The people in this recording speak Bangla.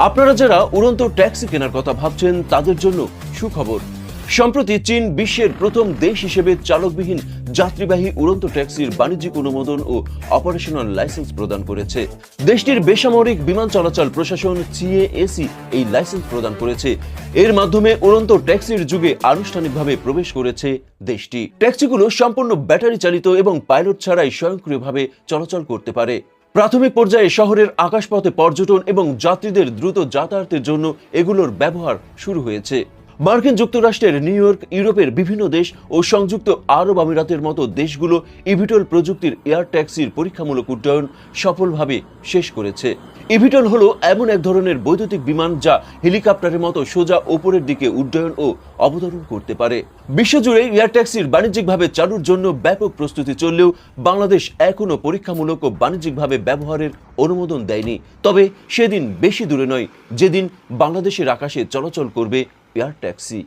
আপনারা যারা উড়ন্ত ট্যাক্সি কেনার কথা ভাবছেন তাদের জন্য সুখবর। সম্প্রতি চীন বিশ্বের প্রথম দেশ হিসেবে চালকবিহীন যাত্রীবাহী উড়ন্ত ট্যাক্সির বাণিজ্যিক অনুমোদন ও অপারেশনাল লাইসেন্স প্রদান করেছে। দেশটির বেসামরিক বিমান চলাচল প্রশাসন সিএএসি এই লাইসেন্স প্রদান করেছে। এর মাধ্যমে উড়ন্ত ট্যাক্সির যুগে আনুষ্ঠানিকভাবে প্রবেশ করেছে দেশটি। ট্যাক্সিগুলো সম্পূর্ণ ব্যাটারি চালিত এবং পাইলট ছাড়াই স্বয়ংক্রিয়ভাবে চলাচল করতে পারে। প্রাথমিক পর্যায়ে শহরের আকাশপথে পর্যটন এবং যাত্রীদের দ্রুত যাতায়াতের জন্য এগুলোর ব্যবহার শুরু হয়েছে। মার্কিন যুক্তরাষ্ট্রের নিউ ইয়র্ক, ইউরোপের বিভিন্ন দেশ ও সংযুক্ত আরব আমিরাতের মতো দেশগুলো ইভিটল প্রযুক্তির এয়ার ট্যাক্সির পরীক্ষামূলক উড্ডয়ন সফলভাবে শেষ করেছে। ইভিটল হলো এমন এক ধরনের বৈদ্যুতিক বিমান যা হেলিকপ্টারের মতো সোজা ওপরের দিকে উড্ডয়ন ও অবতরণ করতে পারে। বিশ্বজুড়ে এয়ার ট্যাক্সির বাণিজ্যিকভাবে চালুর জন্য ব্যাপক প্রস্তুতি চললেও বাংলাদেশ এখনও পরীক্ষামূলক ও বাণিজ্যিকভাবে ব্যবহারের অনুমোদন দেয়নি। তবে সেদিন বেশি দূরে নয় যেদিন বাংলাদেশের আকাশে চলাচল করবে এয়ার ট্যাক্সি।